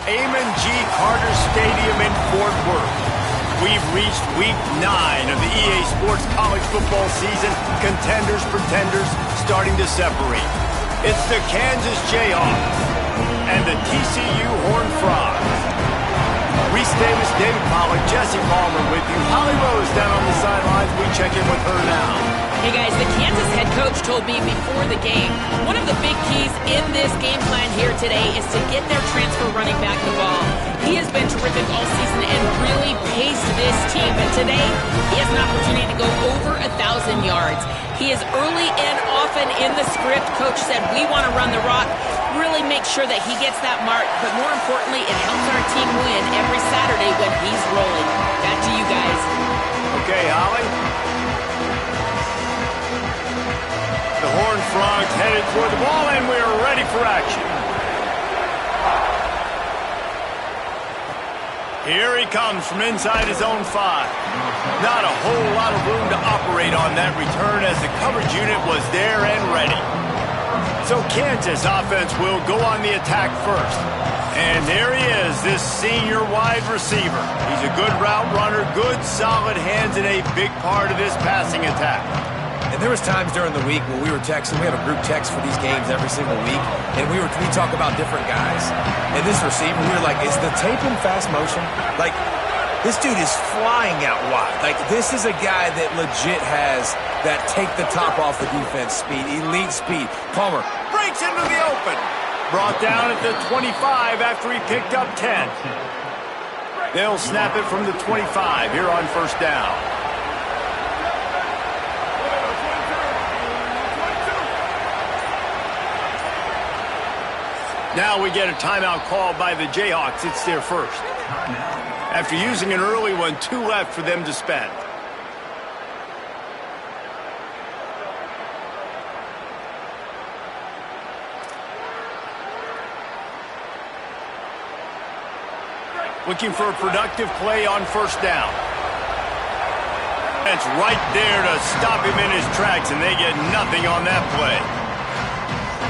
Amon G. Carter Stadium in Fort Worth. We've reached week 9 of the EA Sports college football season. Contenders, pretenders, starting to separate. It's the Kansas Jayhawks and the TCU Horned Frogs. Reese Davis, David Pollack, Jesse Palmer with you. Holly Rose down on the sidelines. We check in with her now. Hey guys, the Kansas head coach told me before the game, one of the big keys in this game plan here today is to get their transfer running back the ball. He has been terrific all season and really paced this team, but today he has an opportunity to go over 1,000 yards. He is early and often in the script. Coach said, we want to run the rock, really make sure that he gets that mark, but more importantly, it helps our team win every Saturday when he's rolling. Back to you guys. Okay, Holly. The Horned Frogs headed toward the ball, and we're ready for action. Here he comes from inside his own 5. Not a whole lot of room to operate on that return as the coverage unit was there and ready. So Kansas offense will go on the attack first. And there he is, this senior wide receiver. He's a good route runner, good solid hands, and a big part of this passing attack. And there was times during the week when we were texting. We have a group text for these games every single week, and we talk about different guys. And this receiver, we were like, is the tape in fast motion? Like, this dude is flying out wide. Like, this is a guy that legit has that take the top off the defense speed, elite speed. Palmer breaks into the open. Brought down at the 25 after he picked up 10. They'll snap it from the 25 here on first down. Now we get a timeout call by the Jayhawks. It's their first. After using an early one, 2 left for them to spend. Looking for a productive play on first down. It's right there to stop him in his tracks, and they get nothing on that play.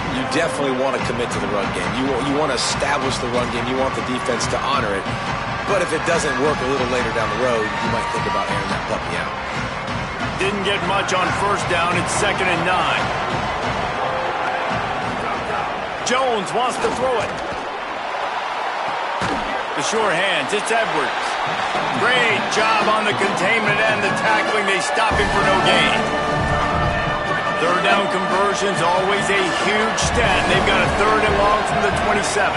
You definitely want to commit to the run game. You want to establish the run game. You want the defense to honor it. But if it doesn't work a little later down the road, you might think about airing that puppy out. Didn't get much on first down. It's 2nd and 9. Jones wants to throw it. The sure hands. It's Edwards. Great job on the containment and the tackling. They stop him for no gain. Third down conversions, always a huge stat. They've got a 3rd and long from the 27.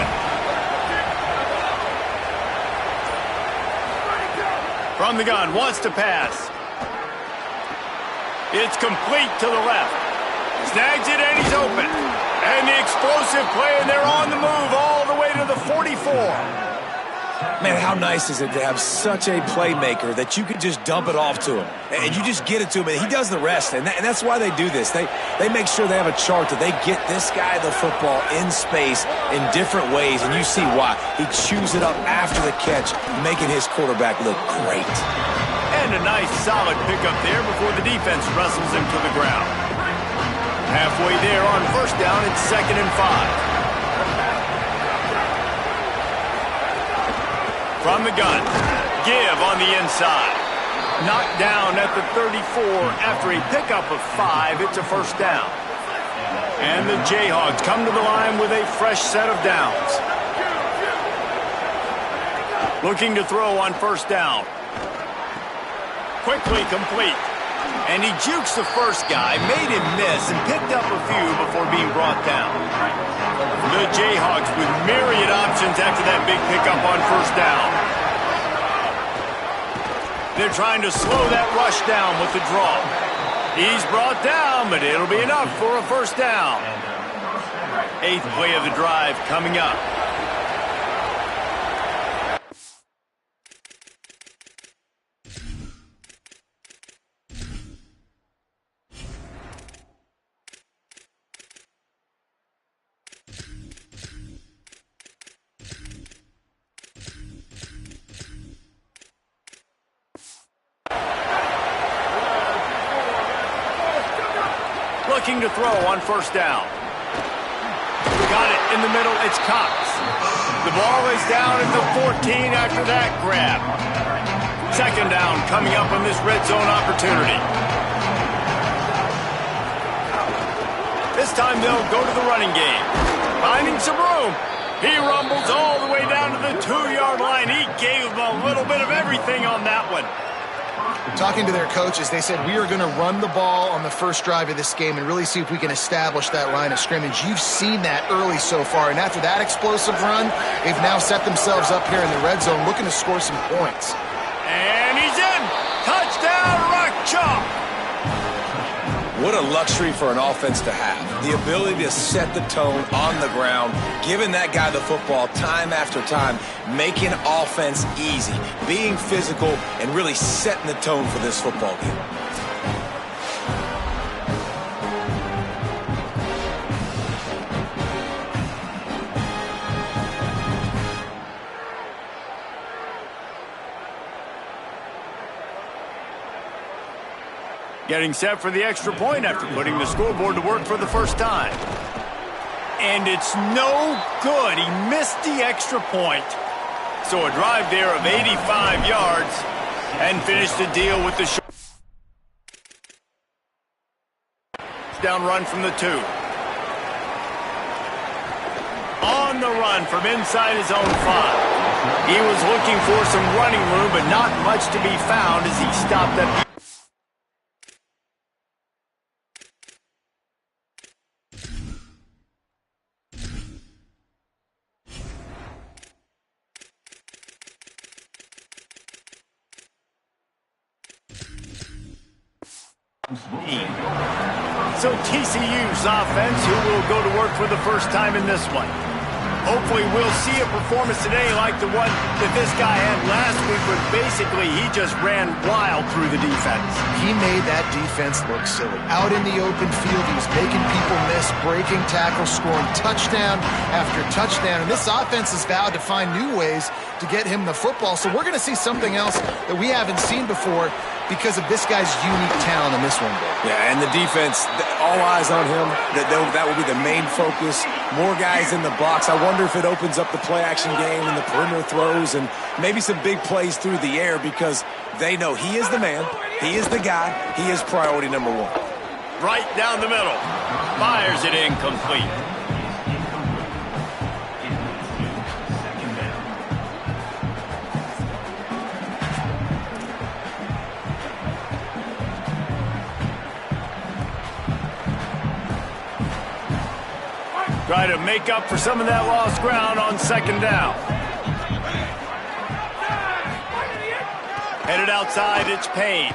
From the gun, wants to pass. It's complete to the left. Snags it and he's open. And the explosive play, and they're on the move all the way to the 44. Man, how nice is it to have such a playmaker that you can just dump it off to him, and you just get it to him, and he does the rest, and that's why they do this. They make sure they have a chart that they get this guy the football in space in different ways, and you see why. He chews it up after the catch, making his quarterback look great. And a nice solid pickup there before the defense wrestles him to the ground. Halfway there on first down, it's 2nd and 5. From the gun, give on the inside. Knocked down at the 34 after a pickup of 5. It's a first down. And the Jayhawks come to the line with a fresh set of downs. Looking to throw on first down. Quickly complete. And he jukes the first guy, made him miss, and picked up a few before being brought down. The Jayhawks with myriad options after that big pickup on first down. They're trying to slow that rush down with the draw. He's brought down, but it'll be enough for a first down. 8th play of the drive coming up. Looking to throw on first down. Got it in the middle. It's Cox. The ball is down at the 14 after that grab. Second down coming up on this red zone opportunity. This time they'll go to the running game. Finding some room. He rumbles all the way down to the 2-yard line. He gave them a little bit of everything on that one. Talking to their coaches, they said we are going to run the ball on the first drive of this game and really see if we can establish that line of scrimmage. You've seen that early so far, and after that explosive run, they've now set themselves up here in the red zone looking to score some points. And he's in! Touchdown, Rock Chalk! What a luxury for an offense to have. The ability to set the tone on the ground, giving that guy the football time after time, making offense easy, being physical, and really setting the tone for this football game. Getting set for the extra point after putting the scoreboard to work for the first time. And it's no good. He missed the extra point. So a drive there of 85 yards and finished the deal with the short down run from the 2. On the run from inside his own 5. He was looking for some running room, but not much to be found as he stopped at the So TCU's offense, who will go to work for the first time in this one. Hopefully we'll see a performance today like the one that this guy had last week, but basically he just ran wild through the defense. He made that defense look silly. Out in the open field, he was making people miss, breaking tackles, scoring touchdown after touchdown. And this offense has vowed to find new ways to get him the football. So we're going to see something else that we haven't seen before because of this guy's unique talent in this one, Dave. Yeah, and the defense, all eyes on him. That will be the main focus. More guys in the box. I wonder if it opens up the play-action game and the perimeter throws and maybe some big plays through the air because they know he is the man, he is the guy, he is priority number 1. Right down the middle. Fires it incomplete. Try to make up for some of that lost ground on second down. Headed outside, it's Payne.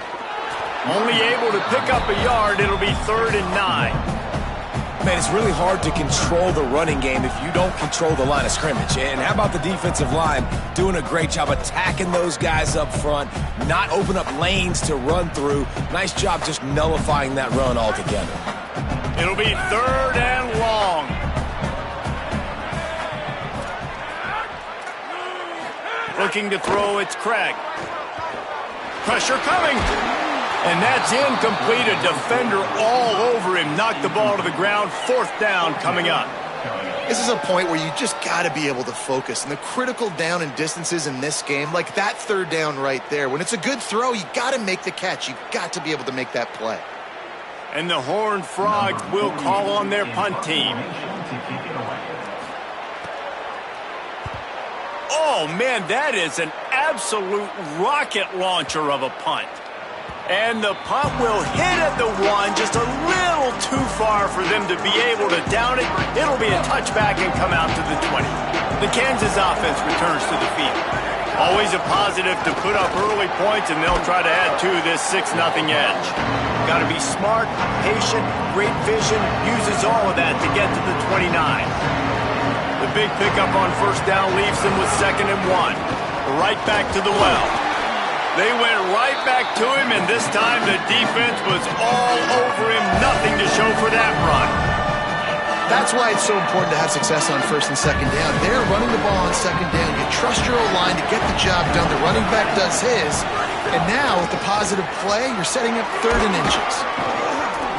Only able to pick up a yard. It'll be 3rd and 9. Man, it's really hard to control the running game if you don't control the line of scrimmage. And how about the defensive line doing a great job attacking those guys up front, not open up lanes to run through. Nice job just nullifying that run altogether. It'll be 3rd and long. Looking to throw, it's Craig. Pressure coming. And that's incomplete. A defender all over him. Knocked the ball to the ground. 4th down coming up. This is a point where you just got to be able to focus. And the critical down and distances in this game, like that 3rd down right there, when it's a good throw, you got to make the catch. You've got to be able to make that play. And the Horned Frogs will call on their punt team. Oh, man, that is an absolute rocket launcher of a punt. And the punt will hit at the 1, just a little too far for them to be able to down it. It'll be a touchback and come out to the 20. The Kansas offense returns to the field. Always a positive to put up early points, and they'll try to add to this 6-0 edge. Got to be smart, patient, great vision, uses all of that to get to the 29. The big pickup on first down leaves them with 2nd and 1. Right back to the well. They went right back to him, and this time the defense was all over him. Nothing to show for that run. That's why it's so important to have success on 1st and 2nd down. They're running the ball on 2nd down. You trust your O-line to get the job done. The running back does his. And now, with the positive play, you're setting up 3rd and inches.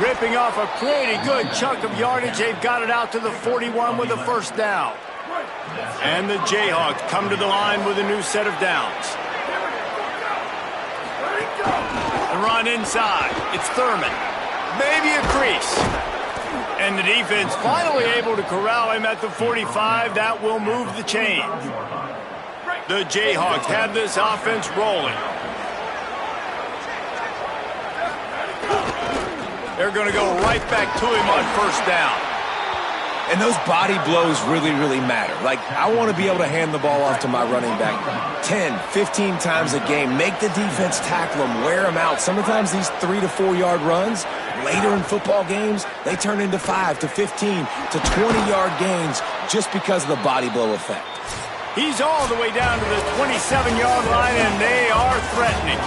Ripping off a pretty good chunk of yardage. They've got it out to the 41 with a 1st down. And the Jayhawks come to the line with a new set of downs. The run inside. It's Thurman. Maybe a crease. And the defense finally able to corral him at the 45. That will move the chain. The Jayhawks have this offense rolling. They're going to go right back to him on first down. And those body blows really, really matter. Like, I want to be able to hand the ball off to my running back 10, 15 times a game. Make the defense tackle them, wear them out. Sometimes these 3 to 4 yard runs, later in football games, they turn into 5 to 15 to 20-yard gains just because of the body blow effect. He's all the way down to the 27-yard line, and they are threatening.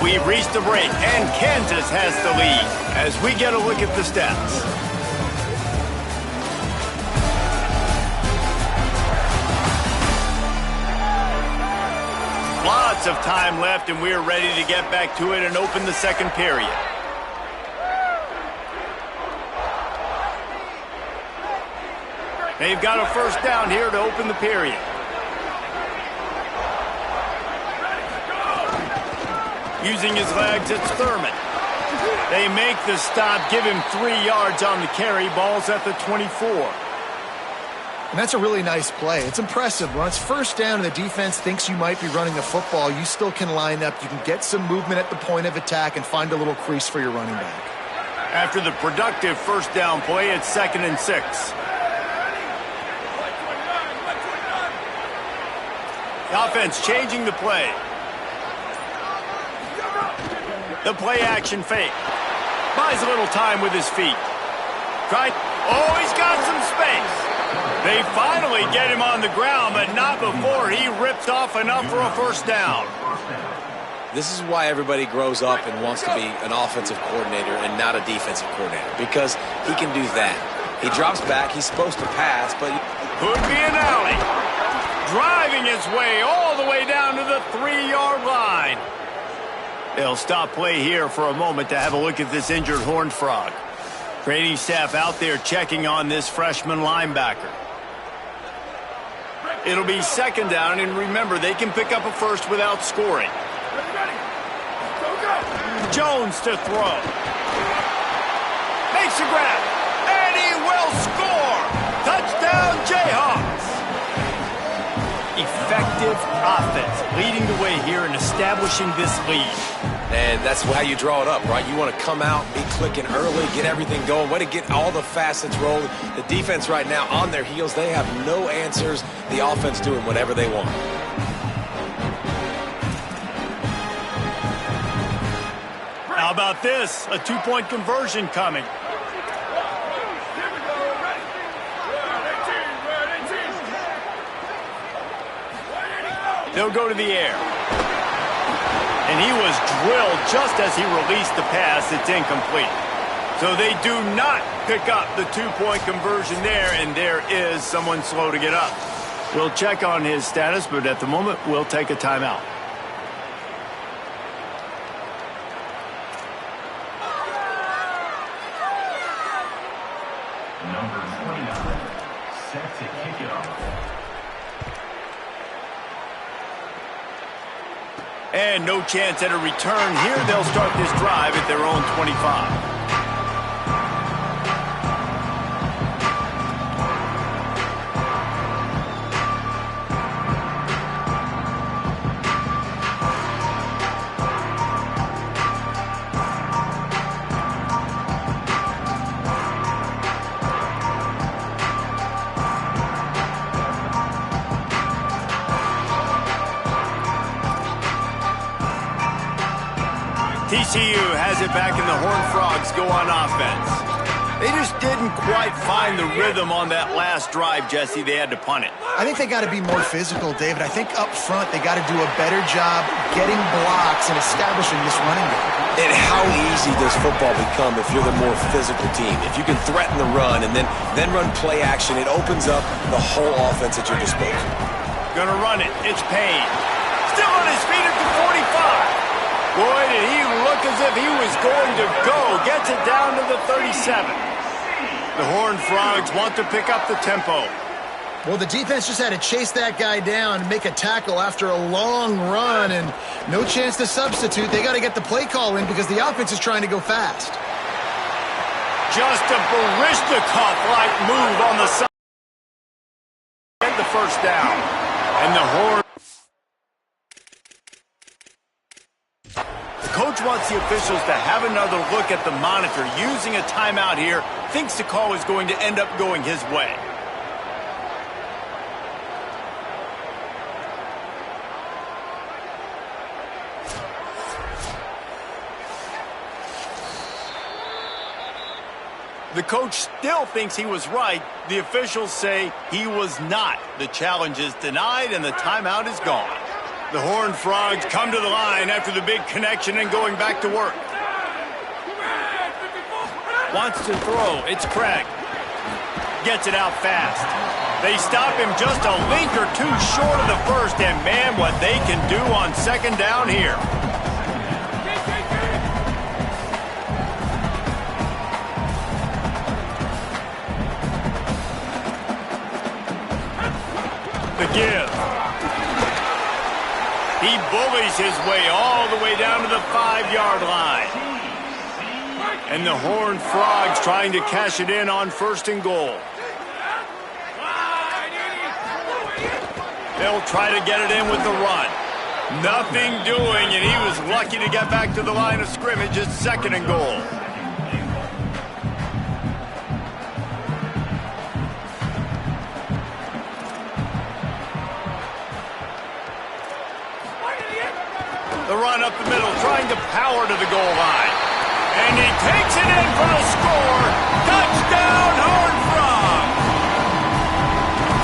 We've reached the break, and Kansas has the lead as we get a look at the stats. Lots of time left, and we're ready to get back to it and open the second period. They've got a first down here to open the period. Using his legs, it's Thurman. They make the stop, give him 3 yards on the carry. Ball's at the 24. And that's a really nice play. It's impressive. When it's first down and the defense thinks you might be running the football, you still can line up. You can get some movement at the point of attack and find a little crease for your running back. After the productive first down play, it's 2nd and 6. The offense changing the play. The play action fake. Buys a little time with his feet. Oh, he's got some space. They finally get him on the ground, but not before he rips off enough for a first down. This is why everybody grows up and wants to be an offensive coordinator and not a defensive coordinator, because he can do that. He drops back. He's supposed to pass, but... Could be an alley. Driving his way all the way down to the 3-yard line. They'll stop play here for a moment to have a look at this injured Horned Frog. Training staff out there checking on this freshman linebacker. It'll be 2nd down, and remember, they can pick up a first without scoring. Jones to throw. Makes a grab, and he will score! Touchdown, Jayhawks! Effective offense, leading the way here and establishing this lead. And that's how you draw it up, right? You want to come out, be clicking early, get everything going, way to get all the facets rolling. The defense right now on their heels, they have no answers. The offense doing whatever they want. How about this? A 2-point conversion coming. They'll go to the air. And he was drilled just as he released the pass. It's incomplete. So they do not pick up the 2-point conversion there, and there is someone slow to get up. We'll check on his status, but at the moment, we'll take a timeout. Number 29, set to kick it off. And no chance at a return here. They'll start this drive at their own 25. TCU has it back, and the Horned Frogs go on offense. They just didn't quite find the rhythm on that last drive, Jesse. They had to punt it. I think they got to be more physical, David. I think up front they got to do a better job getting blocks and establishing this running game. And how easy does football become if you're the more physical team? If you can threaten the run and then run play action, it opens up the whole offense at your disposal. Gonna run it. It's Payne. Still on his feet at the 45. Boy, did he look as if he was going to go. Gets it down to the 37. The Horned Frogs want to pick up the tempo. Well, the defense just had to chase that guy down and make a tackle after a long run, and no chance to substitute. They got to get the play call in because the offense is trying to go fast. Just a Barishnikov-like move on the side. Get the first down. And the horn. The coach wants the officials to have another look at the monitor. Using a timeout here, thinks the call is going to end up going his way. The coach still thinks he was right. The officials say he was not. The challenge is denied and the timeout is gone. The Horned Frogs come to the line after the big connection and going back to work. Wants to throw. It's Craig. Gets it out fast. They stop him just a link or two short of the first, and man, what they can do on second down here. The give. He bullies his way all the way down to the 5-yard line. And the Horned Frogs trying to cash it in on 1st and goal. They'll try to get it in with the run. Nothing doing, and he was lucky to get back to the line of scrimmage at 2nd and goal. The run up the middle, trying to power to the goal line. And he takes it in for the score. Touchdown, Horned Frogs!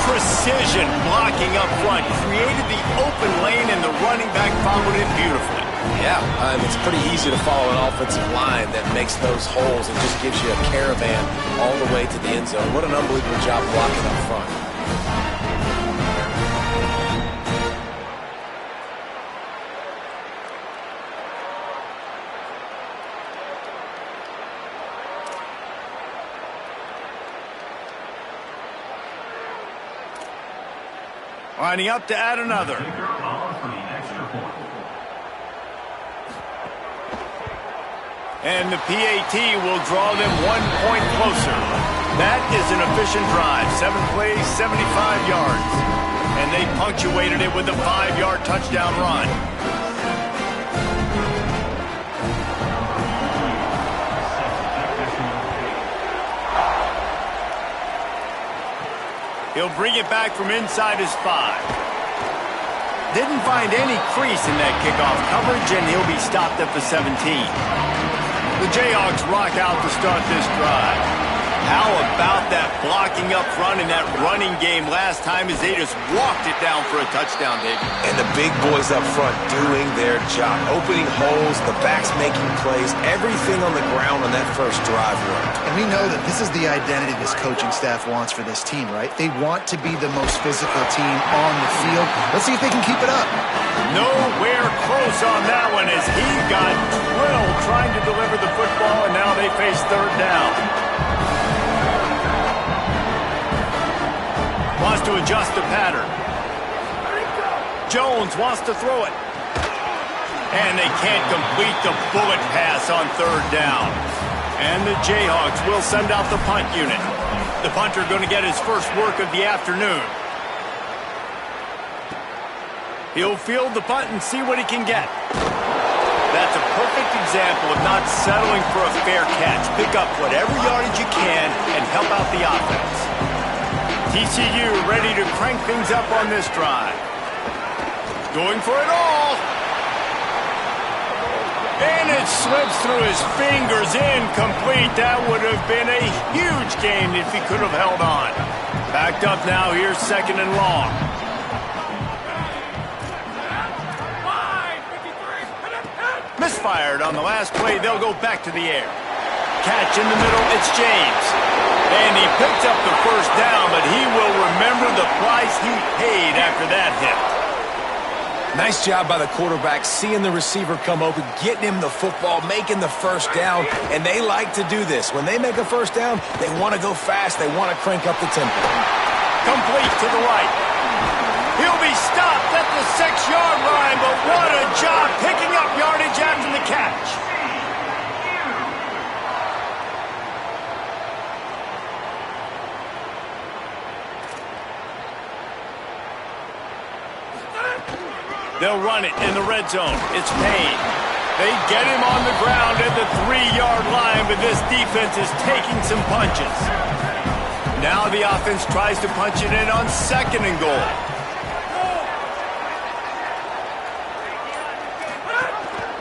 Precision blocking up front. Created the open lane, and the running back followed it beautifully. Yeah, it's pretty easy to follow an offensive line that makes those holes and just gives you a caravan all the way to the end zone. What an unbelievable job blocking up front. Lining up to add another. And the PAT will draw them 1 point closer. That is an efficient drive. 7 plays, 75 yards. And they punctuated it with a 5-yard touchdown run. He'll bring it back from inside his 5. Didn't find any crease in that kickoff coverage, and he'll be stopped at the 17. The Jayhawks rock out to start this drive. How about that blocking up front in that running game last time as they just walked it down for a touchdown, David? And the big boys up front doing their job. Opening holes, the backs making plays, everything on the ground on that first drive worked. And we know that this is the identity this coaching staff wants for this team, right? They want to be the most physical team on the field. Let's see if they can keep it up. Nowhere close on that one as he got drilled trying to deliver the football, and now they face 3rd down. Wants to adjust the pattern. Jones wants to throw it. And they can't complete the bullet pass on 3rd down. And the Jayhawks will send out the punt unit. The punter going to get his first work of the afternoon. He'll field the punt and see what he can get. That's a perfect example of not settling for a fair catch. Pick up whatever yardage you can and help out the offense. TCU ready to crank things up on this drive. Going for it all. And it slips through his fingers, incomplete. That would have been a huge gain if he could have held on. Backed up now, here's 2nd and long. Misfired on the last play, they'll go back to the air. Catch in the middle, it's James. And he picked up the first down, but he will remember the price he paid after that hit. Nice job by the quarterback, seeing the receiver come open, getting him the football, making the first down, and they like to do this. When they make a first down, they want to go fast, they want to crank up the tempo. complete to the right. He'll be stopped at the 6-yard line, but what a job picking up yardage after the catch. They'll run it in the red zone. It's Payne. They get him on the ground at the 3-yard line, but this defense is taking some punches. Now the offense tries to punch it in on 2nd and goal.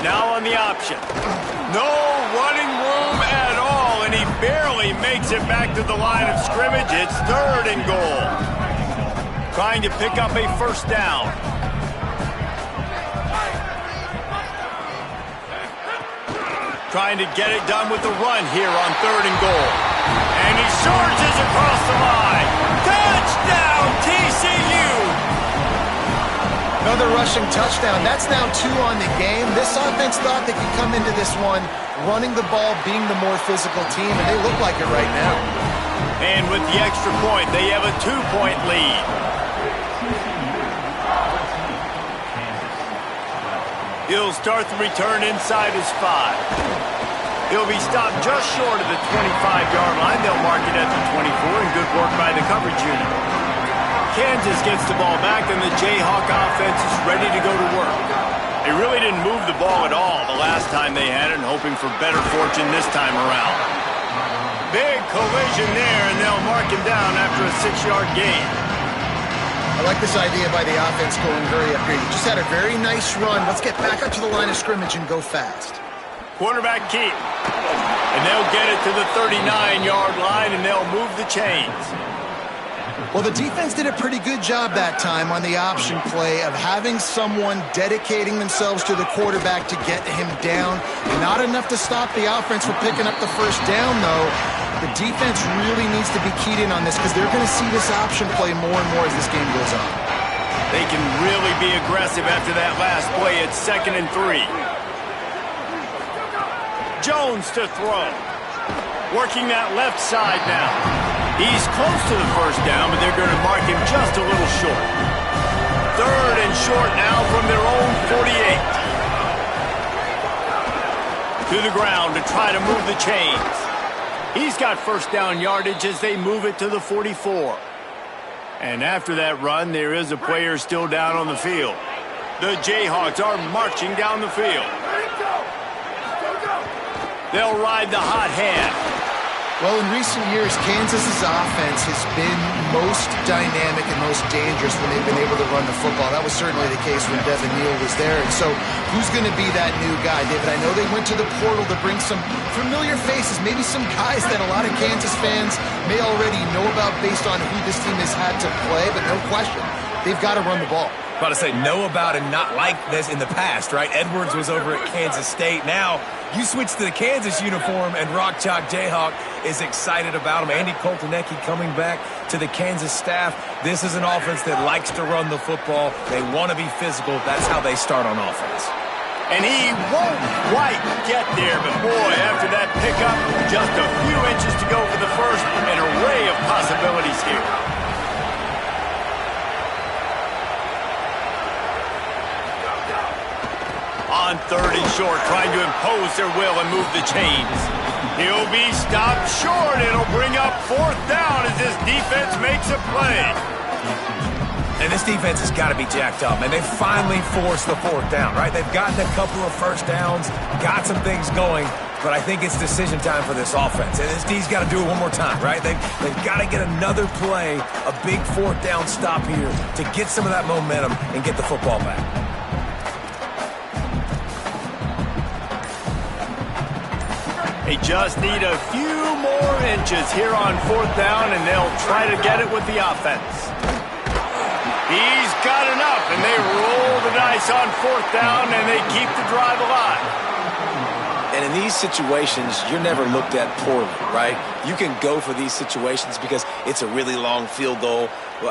Now on the option. No running room at all, and he barely makes it back to the line of scrimmage. It's 3rd and goal. Trying to pick up a first down. Trying to get it done with the run here on 3rd and goal. And he surges across the line. Touchdown, TCU! Another rushing touchdown. That's now 2 on the game. This offense thought they could come into this one running the ball, being the more physical team, and they look like it right now. And with the extra point, they have a 2-point lead. He'll start the return inside his 5. He'll be stopped just short of the 25-yard line. They'll mark it at the 24, and good work by the coverage unit. Kansas gets the ball back, and the Jayhawk offense is ready to go to work. They really didn't move the ball at all the last time they had it, and hoping for better fortune this time around. Big collision there, and they'll mark him down after a 6-yard gain. I like this idea by the offense going very upgrade. Just had a very nice run. Let's get back up to the line of scrimmage and go fast. Quarterback keep. And they'll get it to the 39-yard line, and they'll move the chains. Well, the defense did a pretty good job that time on the option play of having someone dedicating themselves to the quarterback to get him down. Not enough to stop the offense from picking up the first down, though. The defense really needs to be keyed in on this because they're going to see this option play more and more as this game goes on. They can really be aggressive after that last play. It's 2nd and 3. Jones to throw. Working that left side now. He's close to the first down, but they're going to mark him just a little short. 3rd and short now from their own 48. To the ground to try to move the chains. He's got first down yardage as they move it to the 44. And after that run, there is a player still down on the field. The Jayhawks are marching down the field. They'll ride the hot hand. Well, in recent years, Kansas's offense has been most dynamic and most dangerous when they've been able to run the football. That was certainly the case when Devin Neal was there. And so who's going to be that new guy? David, I know they went to the portal to bring some familiar faces, maybe some guys that a lot of Kansas fans may already know about based on who this team has had to play, but no question, they've got to run the ball. About to say know about and not like this in the past, right? Edwards was over at Kansas State. Now you switch to the Kansas uniform, and Rock Chalk Jayhawk is excited about him. Andy Koltanecki coming back to the Kansas staff. This is an offense that likes to run the football. They want to be physical. That's how they start on offense. And he won't quite get there, but boy, after that pickup, just a few inches to go for the first, an array of possibilities here. On 3rd and short, trying to impose their will and move the chains. He'll be stopped short. It'll bring up 4th down as this defense makes a play. And this defense has got to be jacked up, and they finally forced the 4th down, right? They've gotten a couple of first downs, got some things going, but I think it's decision time for this offense. And this D's got to do it one more time, right? They've got to get another play, a big 4th down stop here to get some of that momentum and get the football back. They just need a few more inches here on 4th down, and they'll try to get it with the offense. He's got enough, and they roll the dice on 4th down, and they keep the drive alive. And in these situations, you're never looked at poorly, right? You can go for these situations because it's a really long field goal,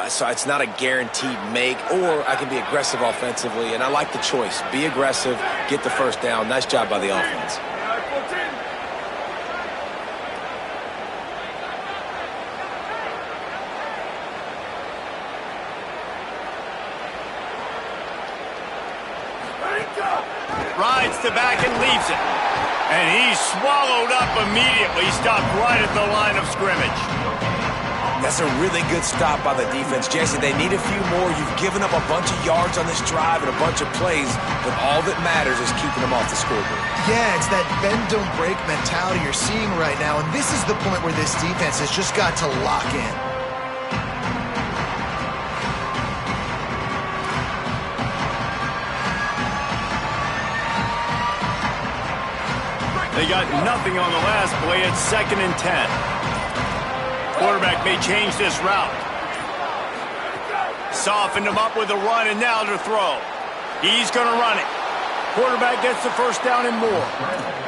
so it's not a guaranteed make, or I can be aggressive offensively, and I like the choice. Be aggressive, get the first down. Nice job by the offense. gets the back and leaves it. And he's swallowed up immediately, stopped right at the line of scrimmage. That's a really good stop by the defense. Jesse, they need a few more. You've given up a bunch of yards on this drive and a bunch of plays, but all that matters is keeping them off the scoreboard. Yeah, it's that bend, don't break mentality you're seeing right now, and this is the point where this defense has just got to lock in. They got nothing on the last play. It's 2nd and 10. Quarterback may change this route. Softened him up with a run, and now to throw. He's going to run it. Quarterback gets the first down and more.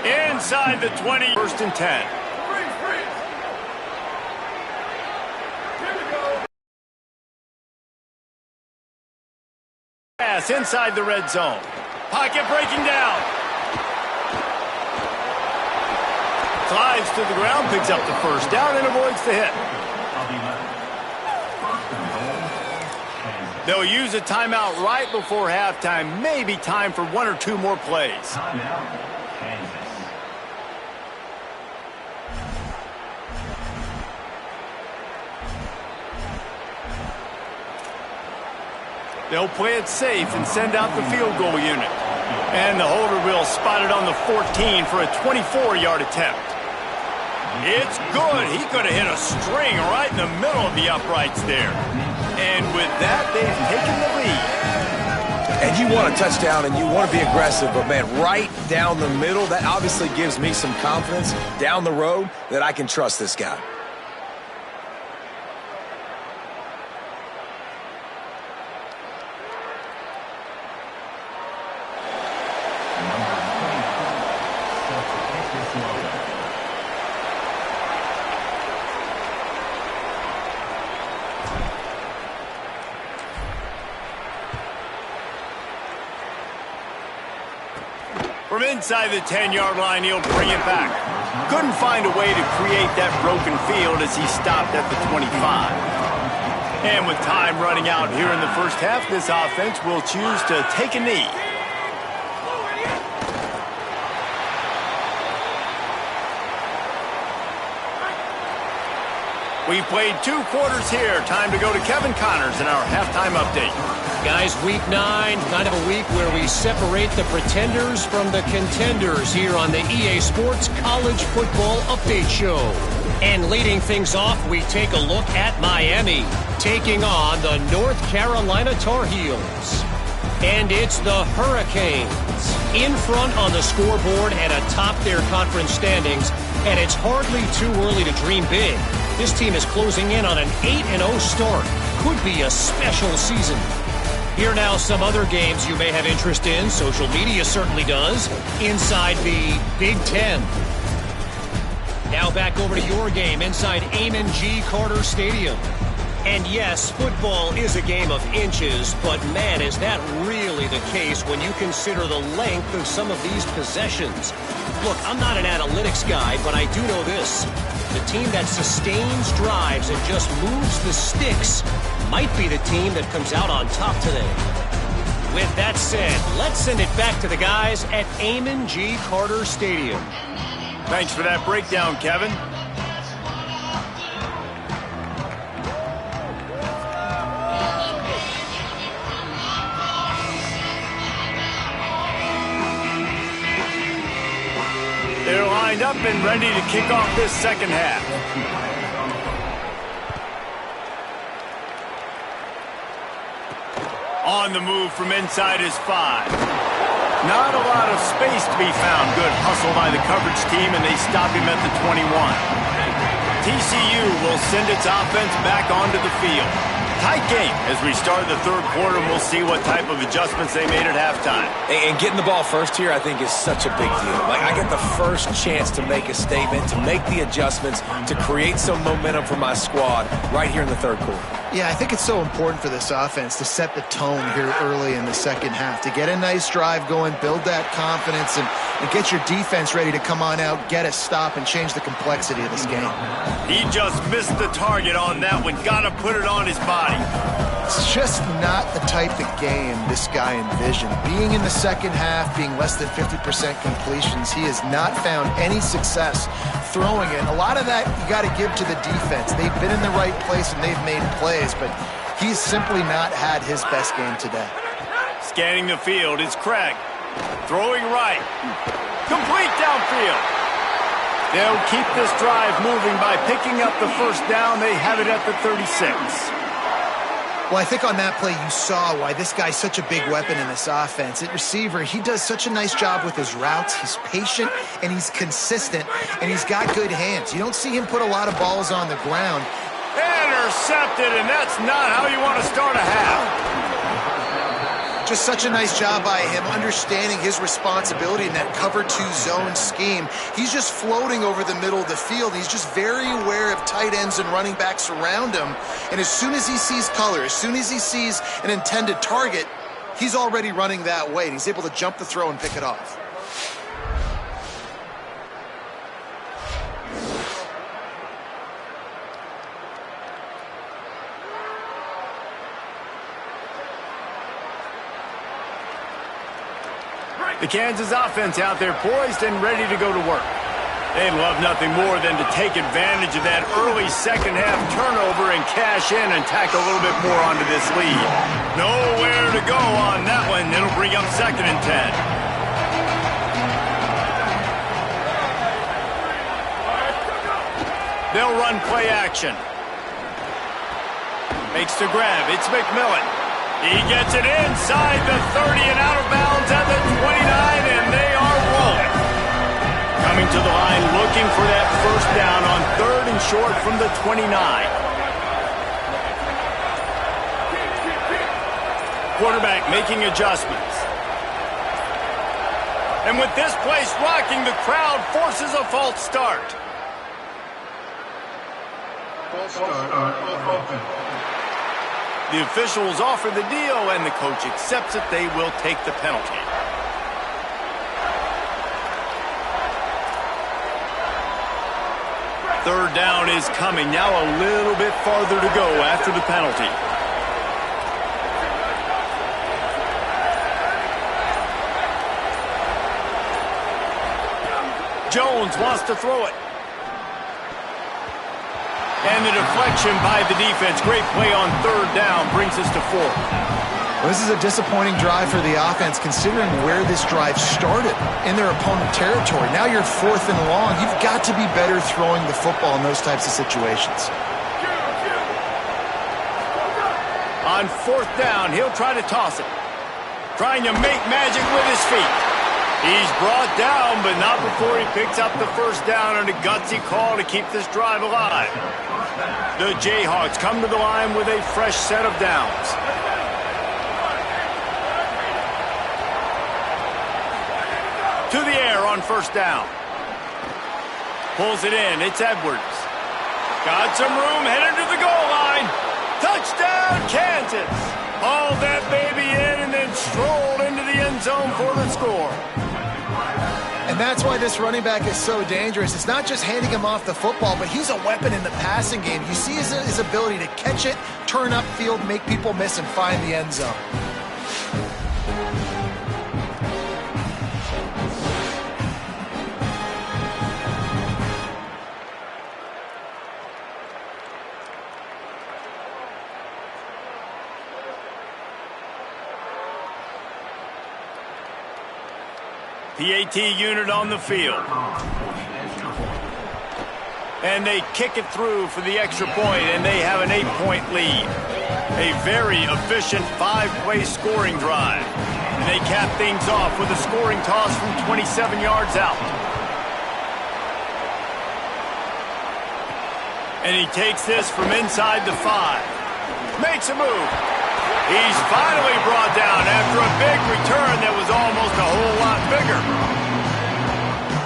Inside the 20, 1st and 10. Pass inside the red zone. Pocket breaking down. Slides to the ground, picks up the first down, and avoids the hit. They'll use a timeout right before halftime. Maybe time for 1 or 2 more plays. Timeout, Kansas. They'll play it safe and send out the field goal unit. And the holder will spot it on the 14 for a 24-yard attempt. It's good. He could have hit a string right in the middle of the uprights there. And with that, they've taken the lead. And you want a touchdown and you want to be aggressive, but man, right down the middle, that obviously gives me some confidence down the road that I can trust this guy. From inside the 10-yard line, he'll bring it back. Couldn't find a way to create that broken field as he stopped at the 25. And with time running out here in the first half, this offense will choose to take a knee. We've played 2 quarters here. Time to go to Kevin Connors in our halftime update. Guys, week 9, kind of a week where we separate the pretenders from the contenders here on the EA Sports College Football Update Show. And leading things off, we take a look at Miami, taking on the North Carolina Tar Heels. And it's the Hurricanes in front on the scoreboard and atop their conference standings. And it's hardly too early to dream big. This team is closing in on an 8-0 start. Could be a special season. Here now some other games you may have interest in. Social media certainly does. Inside the Big Ten. Now back over to your game inside Amon G. Carter Stadium. And yes, football is a game of inches, but man, is that really the case when you consider the length of some of these possessions. Look, I'm not an analytics guy, but I do know this. The team that sustains drives and just moves the sticks might be the team that comes out on top today. With that said, let's send it back to the guys at Amon G. Carter Stadium. Thanks for that breakdown, Kevin. They're lined up and ready to kick off this second half. On the move from inside his 5. Not a lot of space to be found. Good hustle by the coverage team, and they stop him at the 21. TCU will send its offense back onto the field. Tight game as we start the third quarter, and we'll see what type of adjustments they made at halftime. And getting the ball first here, I think, is such a big deal. Like, I get the first chance to make a statement, to make the adjustments, to create some momentum for my squad right here in the third quarter. Yeah, I think it's so important for this offense to set the tone here early in the second half, to get a nice drive going, build that confidence, and get your defense ready to come on out, get a stop, and change the complexity of this game. He just missed the target on that one. Got to put it on his body. It's just not the type of game this guy envisioned. Being in the second half, being less than 50% completions, he has not found any success throwing it. A lot of that you got to give to the defense. They've been in the right place and they've made plays, but he's simply not had his best game today. Scanning the field, it's Craig. Throwing right. Complete downfield. They'll keep this drive moving by picking up the first down. They have it at the 36. Well, I think on that play you saw why this guy's such a big weapon in this offense. At receiver, he does such a nice job with his routes. He's patient, and he's consistent, and he's got good hands. You don't see him put a lot of balls on the ground. Intercepted, and that's not how you want to start a half. Just such a nice job by him understanding his responsibility in that cover 2 zone scheme. He's just floating over the middle of the field. He's just very aware of tight ends and running backs around him. And as soon as he sees color, as soon as he sees an intended target, he's already running that way. And he's able to jump the throw and pick it off. The Kansas offense out there poised and ready to go to work. They'd love nothing more than to take advantage of that early second half turnover and cash in and tack a little bit more onto this lead. Nowhere to go on that one. It'll bring up 2nd and 10. They'll run play action. Makes the grab. It's McMillan. He gets it inside the 30 and out of bounds at the 29, and they are rolling. Coming to the line looking for that first down on 3rd and short from the 29. Quarterback making adjustments. And with this place rocking, the crowd forces a false start. False start. Open. The officials offer the deal, and the coach accepts it. They will take the penalty. Third down is coming. Now a little bit farther to go after the penalty. Jones wants to throw it. And the deflection by the defense. Great play on 3rd down brings us to 4th. Well, this is a disappointing drive for the offense considering where this drive started in their opponent territory. Now you're 4th and long. You've got to be better throwing the football in those types of situations. On 4th down, he'll try to toss it. Trying to make magic with his feet. He's brought down, but not before he picks up the first down on a gutsy call to keep this drive alive. The Jayhawks come to the line with a fresh set of downs. To the air on 1st down. Pulls it in. It's Edwards. Got some room, headed to the goal line. Touchdown, Kansas. Hauled that baby in and then strolled into the end zone for the score. And that's why this running back is so dangerous. It's not just handing him off the football, but he's a weapon in the passing game. You see his ability to catch it, turn upfield, make people miss, and find the end zone. PAT unit on the field. And they kick it through for the extra point, and they have an 8-point lead. A very efficient 5-play scoring drive. And they cap things off with a scoring toss from 27 yards out. And he takes this from inside the 5. Makes a move. He's finally brought down after a big return that was almost a whole lot bigger.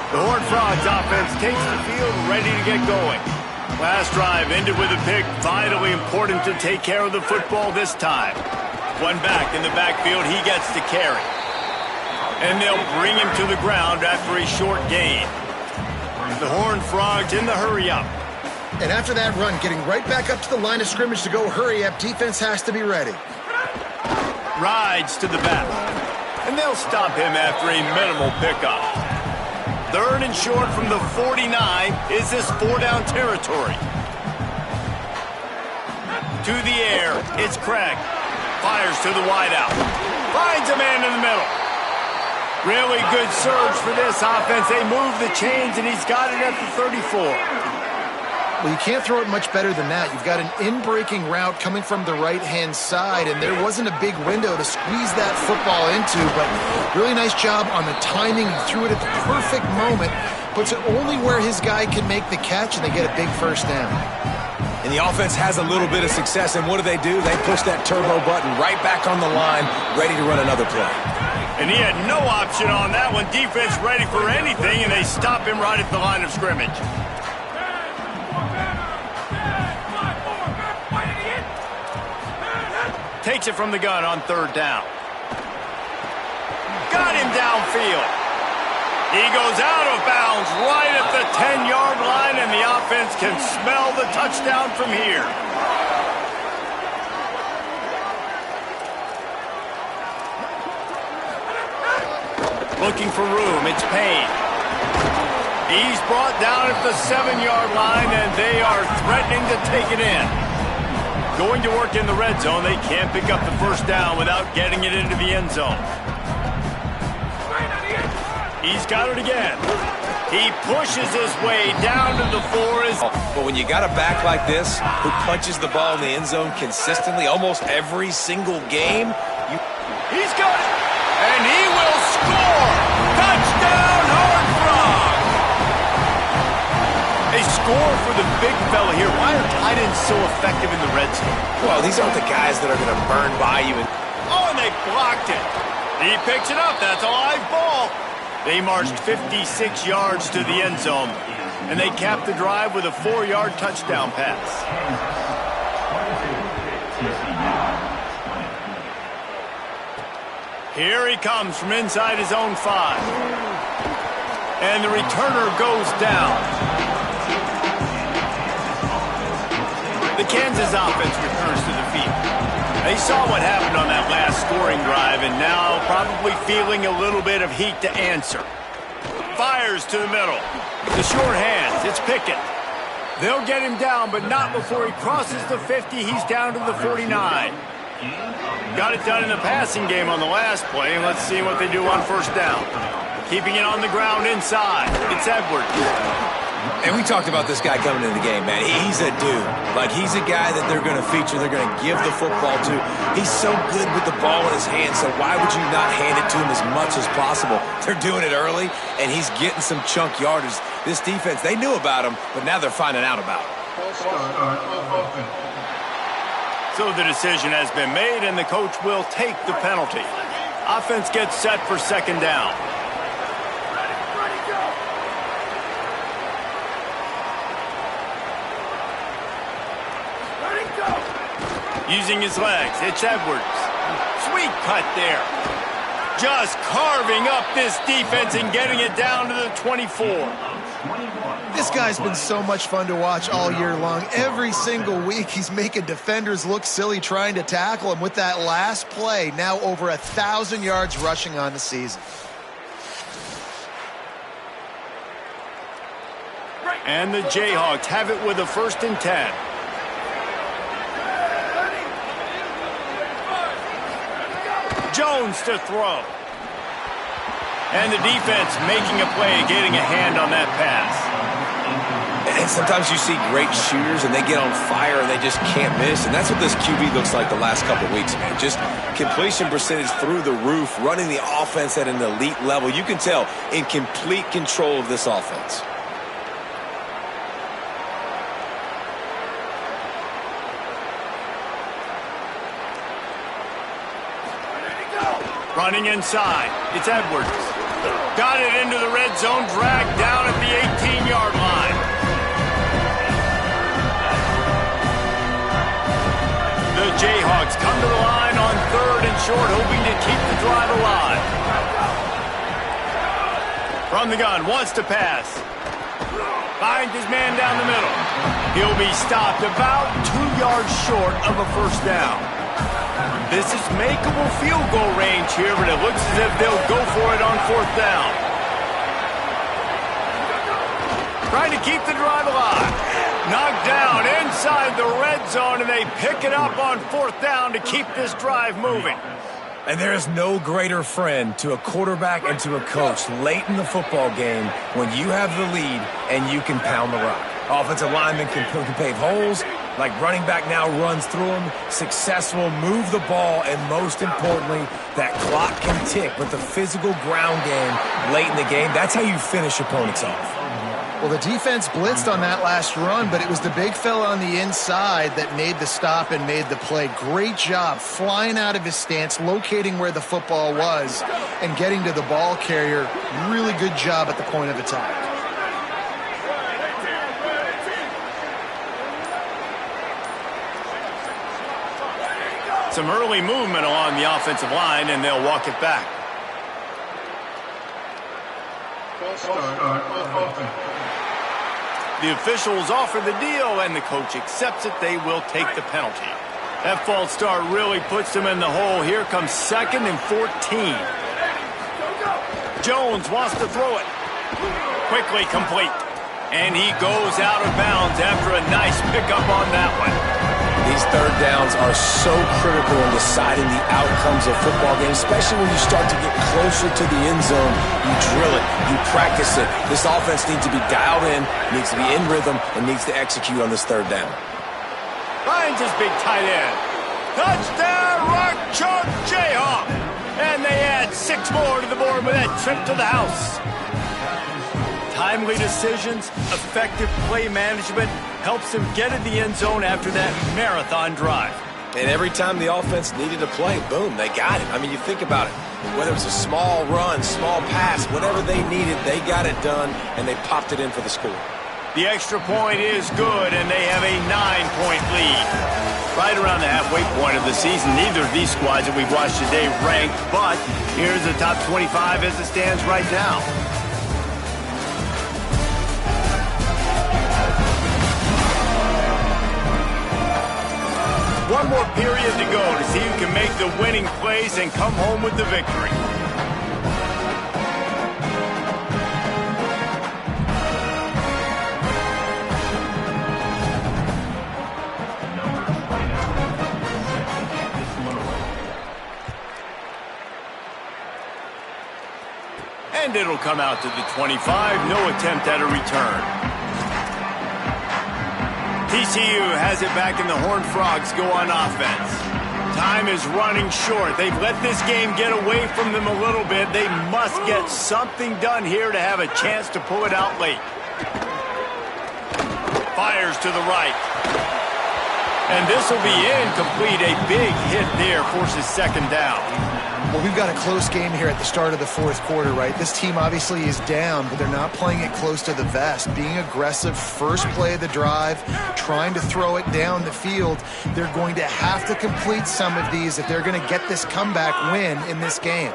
The Horned Frogs offense takes the field ready to get going. Last drive ended with a pick. Vitally important to take care of the football this time. One back in the backfield, he gets to carry. And they'll bring him to the ground after a short gain. The Horned Frogs in the hurry up. And after that run, getting right back up to the line of scrimmage to go hurry up, defense has to be ready. Rides to the back. And they'll stop him after a minimal pickup. 3rd and short from the 49 is this 4-down territory. To the air, it's Craig. Fires to the wideout. Finds a man in the middle. Really good surge for this offense. They move the chains, and he's got it at the 34. Well, you can't throw it much better than that. You've got an in-breaking route coming from the right-hand side, and there wasn't a big window to squeeze that football into, but really nice job on the timing. He threw it at the perfect moment, puts it only where his guy can make the catch, and they get a big first down. And the offense has a little bit of success, and what do? They push that turbo button right back on the line, ready to run another play. And he had no option on that one. Defense ready for anything, and they stop him right at the line of scrimmage. Takes it from the gun on 3rd down. Got him downfield. He goes out of bounds right at the 10-yard line, and the offense can smell the touchdown from here. Looking for room, it's Payne. He's brought down at the 7-yard line, and they are threatening to take it in. Going to work in the red zone, they can't pick up the first down without getting it into the end zone. He's got it again. He pushes his way down to the 4. But when you got a back like this, who punches the ball in the end zone consistently, almost every single game, he's got it, and he will score. Touchdown, Hard Frog. A score for the big fella here. Why are tight ends so effective in the red zone? well, these aren't the guys that are going to burn by you. Oh, and they blocked it. He picks it up. That's a live ball. They marched 56 yards to the end zone, and they capped the drive with a 4-yard touchdown pass. Here he comes from inside his own 5. And the returner goes down. The Kansas offense returns to the field. They saw what happened on that last scoring drive, and now probably feeling a little bit of heat to answer. Fires to the middle. The short hands, it's Pickett. They'll get him down, but not before he crosses the 50. He's down to the 49. Got it done in the passing game on the last play, and let's see what they do on first down. Keeping it on the ground inside. It's Edwards. And we talked about this guy coming into the game, man. He's a dude. Like, he's a guy that they're going to feature, they're going to give the football to. He's so good with the ball in his hand, so why would you not hand it to him as much as possible? They're doing it early, and he's getting some chunk yardage. This defense, they knew about him, but now they're finding out about him. So the decision has been made, and the coach will take the penalty. Offense gets set for second down. Using his legs, it's Edwards. Sweet cut there. Just carving up this defense and getting it down to the 24. This guy's been so much fun to watch all year long. Every single week, he's making defenders look silly trying to tackle him. With that last play, now over 1,000 yards rushing on the season. And the Jayhawks have it with a 1st and 10. Jones to throw. And the defense making a play, getting a hand on that pass. And sometimes you see great shooters, and they get on fire, and they just can't miss. And that's what this QB looks like the last couple of weeks, man. Just completion percentage through the roof, running the offense at an elite level. You can tell in complete control of this offense. Running inside, it's Edwards. Got it into the red zone, dragged down at the 18-yard line. The Jayhawks come to the line on 3rd and short, hoping to keep the drive alive. From the gun, wants to pass. Finds his man down the middle. He'll be stopped about 2 yards short of a first down. This is makeable field goal range here, but it looks as if they'll go for it on fourth down. Trying to keep the drive alive. Knocked down inside the red zone, and they pick it up on fourth down to keep this drive moving. And there is no greater friend to a quarterback and to a coach late in the football game when you have the lead and you can pound the rock. Offensive linemen can pave holes, like running back now runs through them, successful, move the ball, and most importantly, that clock can tick. But the physical ground game late in the game, that's how you finish opponents off. Well, the defense blitzed on that last run, but it was the big fella on the inside that made the stop and made the play. Great job flying out of his stance, locating where the football was, and getting to the ball carrier. Really good job at the point of attack. Some early movement along the offensive line, and they'll walk it back. The officials offer the deal, and the coach accepts it. They will take the penalty. That false start really puts them in the hole. Here comes 2nd and 14. Jones wants to throw it. Quickly complete. And he goes out of bounds after a nice pickup on that one. These third downs are so critical in deciding the outcomes of football games, especially when you start to get closer to the end zone. You drill it, you practice it. This offense needs to be dialed in, needs to be in rhythm, and needs to execute on this third down. Finds his big tight end. Touchdown, Rock Chalk Jayhawk. And they add 6 more to the board with that trip to the house. Timely decisions, effective play management helps him get in the end zone after that marathon drive. And every time the offense needed a play, boom, they got it. I mean, you think about it. Whether it was a small run, small pass, whatever they needed, they got it done, and they popped it in for the score. The extra point is good, and they have a 9-point lead. Right around the halfway point of the season, neither of these squads that we've watched today ranked, but here's the top 25 as it stands right now. One more period to go to see who can make the winning plays and come home with the victory. And it'll come out to the 25. No attempt at a return. TCU has it back, and the Horned Frogs go on offense. Time is running short. They've let this game get away from them a little bit. They must get something done here to have a chance to pull it out late. Fires to the right. And this will be incomplete. A big hit there forces 2nd down. Well, we've got a close game here at the start of the 4th quarter, right? This team obviously is down, but they're not playing it close to the vest. Being aggressive, first play of the drive, trying to throw it down the field. They're going to have to complete some of these if they're going to get this comeback win in this game.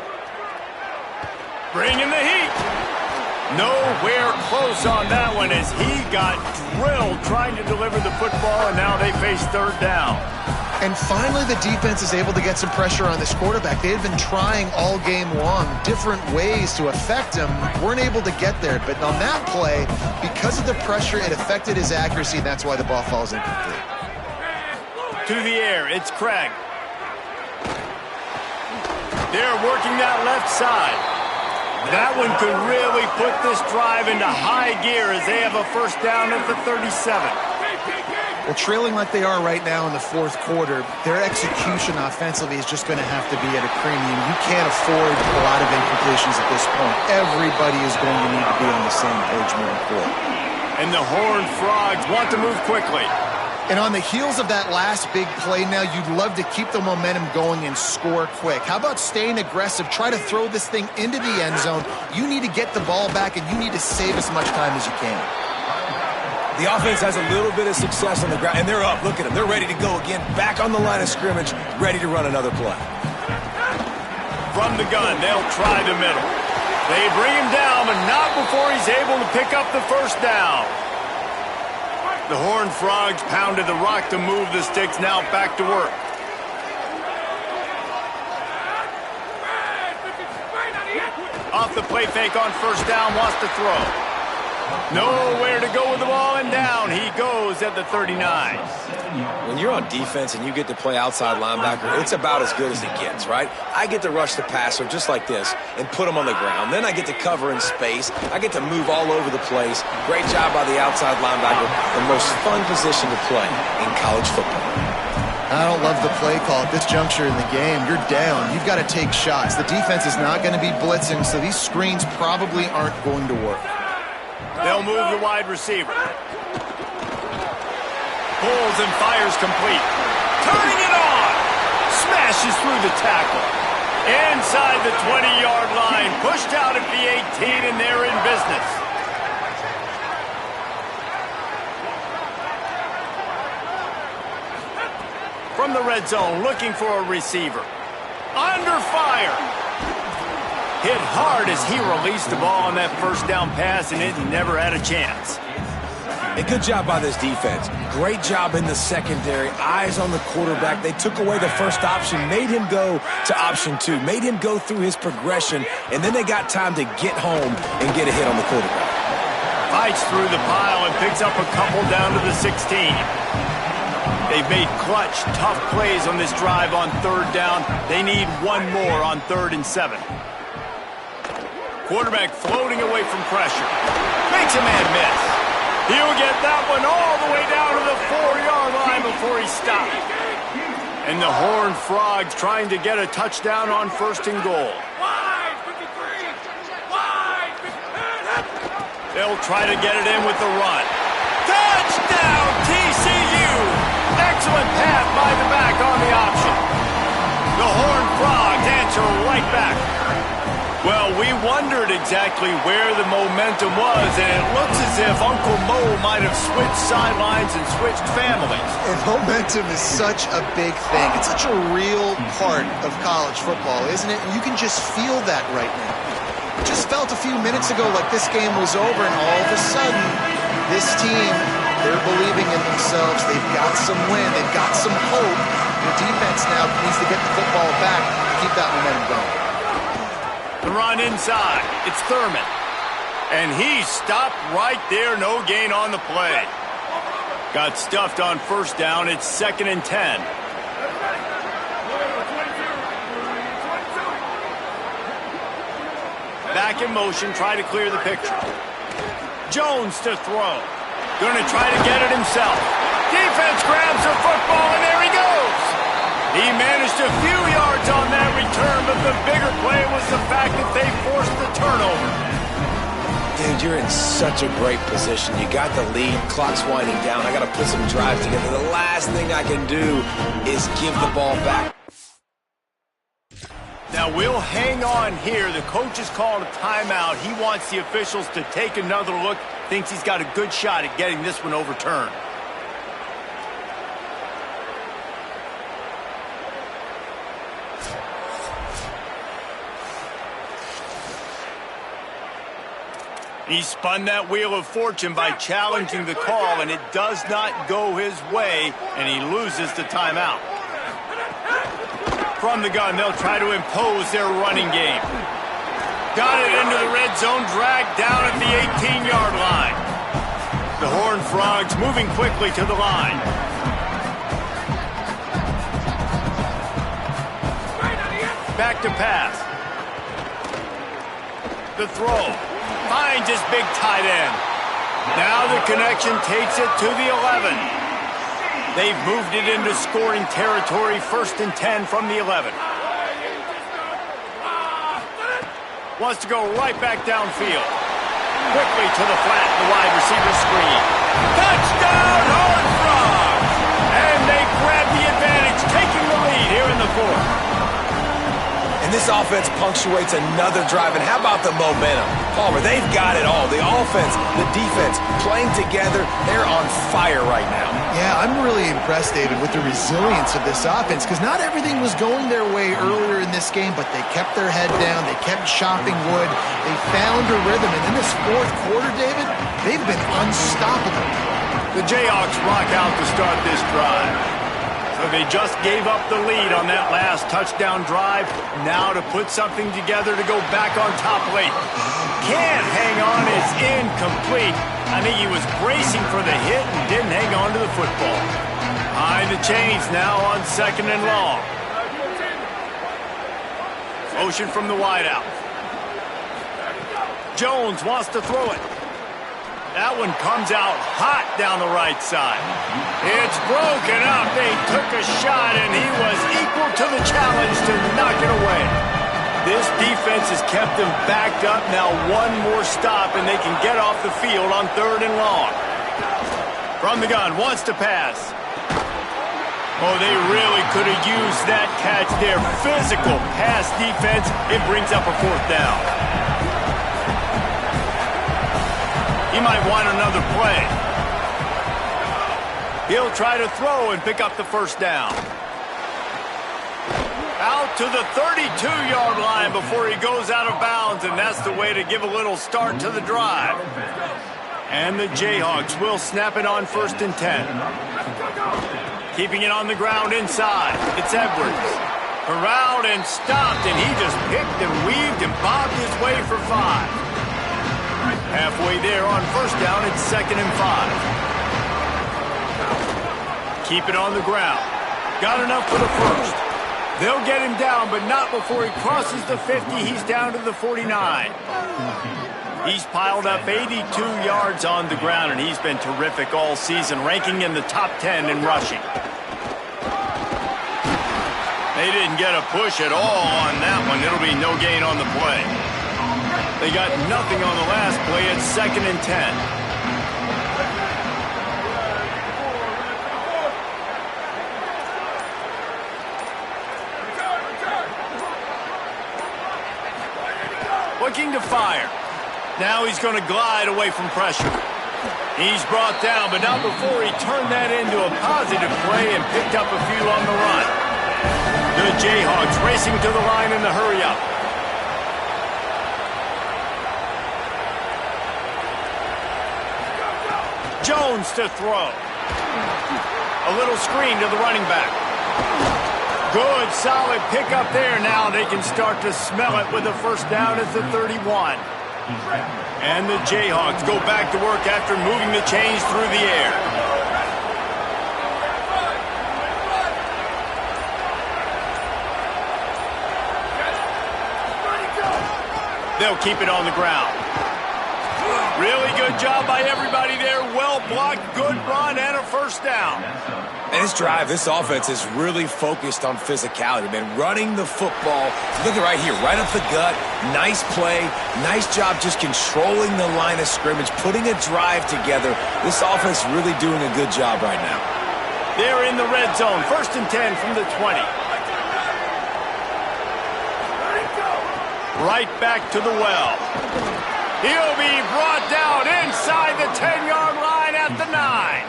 Bring in the heat. Nowhere close on that one as he got drilled trying to deliver the football, and now they face 3rd down. And finally, the defense is able to get some pressure on this quarterback. They had been trying all game long different ways to affect him. Weren't able to get there. But on that play, because of the pressure, it affected his accuracy, and that's why the ball falls incomplete. To the air, it's Craig. They're working that left side. That one could really put this drive into high gear as they have a first down at the 37. Well, trailing like they are right now in the 4th quarter, their execution offensively is just going to have to be at a premium. You can't afford a lot of incompletions at this point. Everybody is going to need to be on the same page moving forward. And the Horned Frogs want to move quickly. And on the heels of that last big play now, you'd love to keep the momentum going and score quick. How about staying aggressive? Try to throw this thing into the end zone. You need to get the ball back, and you need to save as much time as you can. The offense has a little bit of success on the ground, and they're up. Look at them. They're ready to go again, back on the line of scrimmage, ready to run another play. From the gun, they'll try the middle. They bring him down, but not before he's able to pick up the first down. The Horned Frogs pounded the rock to move the sticks, now back to work. Off the play fake on first down, wants to throw. Nowhere to go with the ball, and down he goes at the 39. When you're on defense and you get to play outside linebacker, it's about as good as it gets, right? I get to rush the passer just like this and put him on the ground. Then I get to cover in space. I get to move all over the place. Great job by the outside linebacker. The most fun position to play in college football. I don't love the play call at this juncture in the game. You're down. You've got to take shots. The defense is not going to be blitzing, so these screens probably aren't going to work. They'll move the wide receiver. Pulls and fires complete. Turning it on. Smashes through the tackle. Inside the 20-yard line. Pushed out at the 18, and they're in business. From the red zone, looking for a receiver. Under fire. Hit hard as he released the ball on that first down pass, and it never had a chance. A good job by this defense. Great job in the secondary. Eyes on the quarterback. They took away the first option, made him go to option 2, made him go through his progression, and then they got time to get home and get a hit on the quarterback. Fights through the pile and picks up a couple down to the 16. They've made clutch, tough plays on this drive on third down. They need one more on 3rd and 7. Quarterback floating away from pressure. Makes a man miss. He'll get that one all the way down to the 4-yard line before he stopped. And the Horned Frogs trying to get a touchdown on 1st and goal. They'll try to get it in with the run. Touchdown, TCU! Excellent pass by the back on the option. The Horned Frogs answer right back. Well, we wondered exactly where the momentum was, and it looks as if Uncle Mo might have switched sidelines and switched families. And momentum is such a big thing. It's such a real part of college football, isn't it? And you can just feel that right now. It just felt a few minutes ago like this game was over, and all of a sudden, this team, they're believing in themselves. They've got some wind. They've got some hope. The defense now needs to get the football back to keep that momentum going. The run inside. It's Thurman. And he stopped right there. No gain on the play. Got stuffed on first down. It's 2nd and 10. Back in motion. Try to clear the picture. Jones to throw. Going to try to get it himself. Defense grabs the football, and there he goes. He managed a few yards on that return, but the bigger play was the fact that they forced the turnover. Dude, you're in such a great position. You got the lead. Clock's winding down. I got to put some drives together. The last thing I can do is give the ball back. Now, we'll hang on here. The coach has called a timeout. He wants the officials to take another look. Thinks he's got a good shot at getting this one overturned. He spun that wheel of fortune by challenging the call, and it does not go his way, and he loses the timeout. From the gun, they'll try to impose their running game. Got it into the red zone, dragged down at the 18-yard line. The Horned Frogs moving quickly to the line. Back to pass. The throw. Finds his big tight end. Now the connection takes it to the 11. They've moved it into scoring territory, 1st and 10 from the 11. Wants to go right back downfield. Quickly to the flat, the wide receiver screen. Touchdown, Horned Frogs! And they grab the advantage, taking the lead here in the 4th. And this offense punctuates another drive. And how about the momentum? Palmer, they've got it all. The offense, the defense, playing together. They're on fire right now. Yeah, I'm really impressed, David, with the resilience of this offense, because not everything was going their way earlier in this game, but they kept their head down. They kept chopping wood. They found a rhythm. And in this 4th quarter, David, they've been unstoppable. The Jayhawks rock out to start this drive. So they just gave up the lead on that last touchdown drive. Now to put something together to go back on top late. Can't hang on, it's incomplete. I think he was bracing for the hit and didn't hang on to the football. Behind the chains now on 2nd and long. Motion from the wideout. Jones wants to throw it. That one comes out hot down the right side. It's broken up. They took a shot, and he was equal to the challenge to knock it away. This defense has kept them backed up. Now one more stop, and they can get off the field on 3rd and long. From the gun, wants to pass. Oh, they really could have used that catch there. Physical pass defense. It brings up a 4th down. He might want another play. He'll try to throw and pick up the 1st down. Out to the 32-yard line before he goes out of bounds, and that's the way to give a little start to the drive. And the Jayhawks will snap it on 1st and 10. Keeping it on the ground inside. It's Edwards. Corralled and stopped, and he just picked and weaved and bobbed his way for 5. Halfway there on 1st down, it's 2nd and 5. Keep it on the ground. Got enough for the 1st. They'll get him down, but not before he crosses the 50. He's down to the 49. He's piled up 82 yards on the ground, and he's been terrific all season, ranking in the top 10 in rushing. They didn't get a push at all on that one. It'll be no gain on the play. They got nothing on the last play. It's 2nd and 10. Looking to fire. Now he's going to glide away from pressure. He's brought down, but not before he turned that into a positive play and picked up a few on the run. The Jayhawks racing to the line in the hurry-up. Jones to throw. A little screen to the running back. Good, solid pickup there. Now they can start to smell it with a 1st down at the 31. And the Jayhawks go back to work after moving the chains through the air. They'll keep it on the ground. Really good job by everybody there. Well blocked, good run, and a 1st down. And this drive, this offense is really focused on physicality, man. Running the football. Look at right here, right up the gut. Nice play. Nice job just controlling the line of scrimmage, putting a drive together. This offense really doing a good job right now. They're in the red zone. 1st and 10 from the 20. Right back to the well. He'll be brought down inside the 10-yard line at the 9.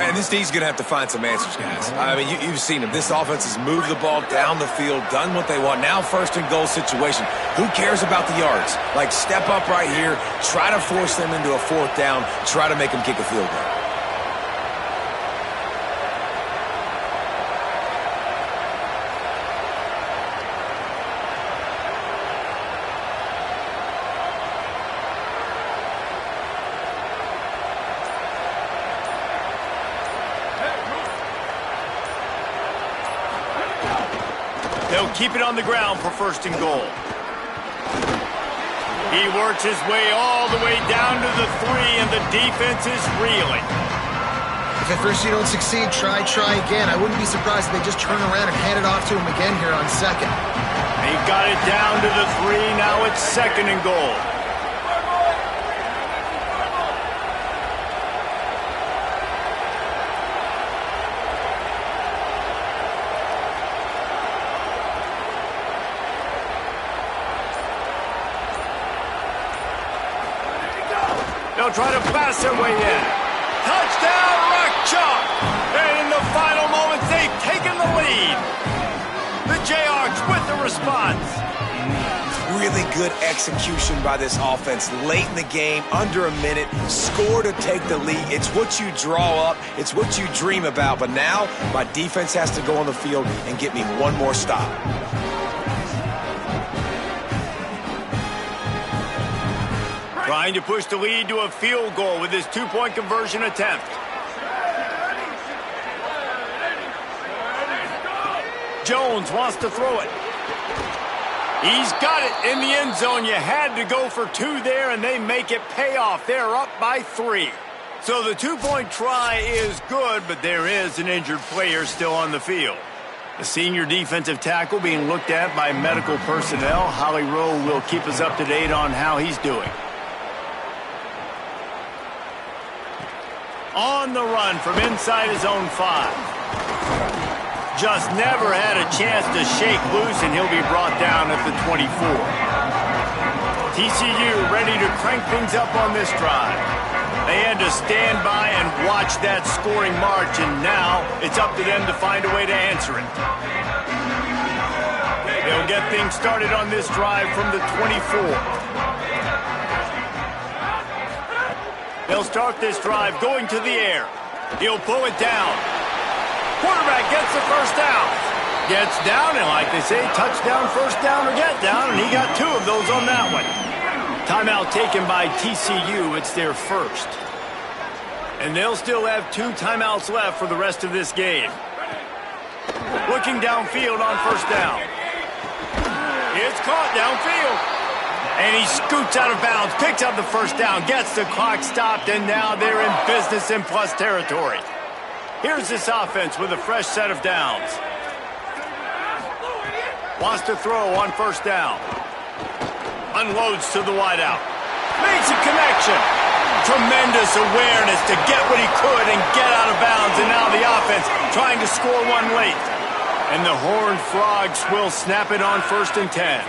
And this D's going to have to find some answers, guys. I mean, you've seen him. This offense has moved the ball down the field, done what they want. Now 1st and goal situation. Who cares about the yards? Like, step up right here, try to force them into a 4th down, try to make them kick a field goal. They'll keep it on the ground for 1st and goal. He works his way all the way down to the 3, and the defense is reeling. If at first you don't succeed, try again. I wouldn't be surprised if they just turn around and hand it off to him again here on 2nd. He got it down to the 3. Now it's 2nd and goal. They'll try to pass their way in. Touchdown, Rock Chalk! And in the final moments, they've taken the lead. The Jayhawks with the response. really good execution by this offense late in the game, under a minute, score to take the lead. It's what you draw up. It's what you dream about. But now my defense has to go on the field and get me one more stop. Trying to push the lead to a field goal with his two-point conversion attempt. Jones wants to throw it. He's got it in the end zone. You had to go for two there, and they make it pay off. They're up by 3. So the two-point try is good, but there is an injured player still on the field. The senior defensive tackle being looked at by medical personnel. Holly Rowe will keep us up to date on how he's doing. On the run from inside his own 5. Just never had a chance to shake loose, and he'll be brought down at the 24. TCU ready to crank things up on this drive. They had to stand by and watch that scoring march, and now it's up to them to find a way to answer it. They'll get things started on this drive from the 24. They'll start this drive going to the air. He'll pull it down. Quarterback gets the first down. Gets down, and like they say, touchdown, first down, or get down, and he got 2 of those on that one. Timeout taken by TCU. It's their first. And they'll still have 2 timeouts left for the rest of this game. Looking downfield on first down. It's caught downfield. And he scoots out of bounds, picks up the first down, gets the clock stopped, and now they're in business in plus territory. Here's this offense with a fresh set of downs. Wants to throw on first down. Unloads to the wideout. Makes a connection. Tremendous awareness to get what he could and get out of bounds. And now the offense trying to score one late. And the Horned Frogs will snap it on 1st and 10.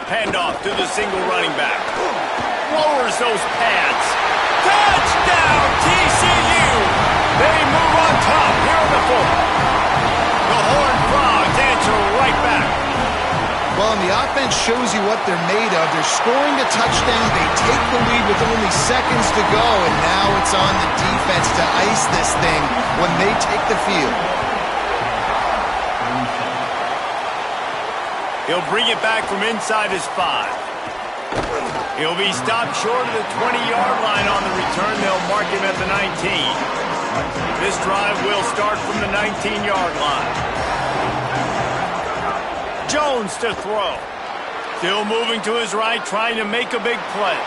Handoff to the single running back. Lowers those pads. Touchdown, TCU! They move on top here on the 4th. The Horned Frogs answer right back. Well, and the offense shows you what they're made of. They're scoring a touchdown. They take the lead with only seconds to go, and now it's on the defense to ice this thing when they take the field. He'll bring it back from inside his 5. He'll be stopped short of the 20-yard line on the return. They'll mark him at the 19. This drive will start from the 19-yard line. Jones to throw. Still moving to his right, trying to make a big play.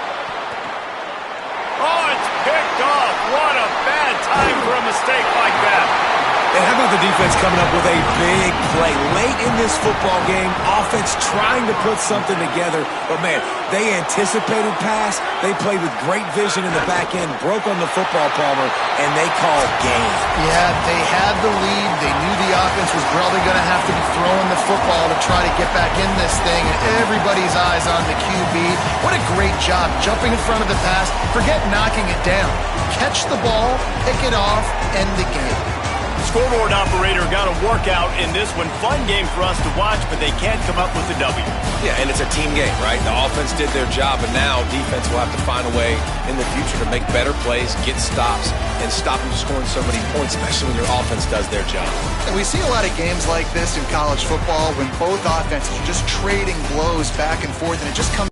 Oh, it's picked off. What a bad time for a mistake like that. And how about the defense coming up with a big play late in this football game? Offense trying to put something together. But, man, they anticipated pass. They played with great vision in the back end, broke on the football, Palmer, and they called game. Yeah, they had the lead. They knew the offense was probably going to have to be throwing the football to try to get back in this thing. And everybody's eyes on the QB. What a great job jumping in front of the pass. Forget knocking it down. Catch the ball, pick it off, end the game. Scoreboard operator got a workout in this one. Fun game for us to watch, but they can't come up with the W. Yeah, and it's a team game, right? The offense did their job, and now defense will have to find a way in the future to make better plays, get stops, and stop them scoring so many points, especially when your offense does their job. And we see a lot of games like this in college football when both offenses are just trading blows back and forth, and it just comes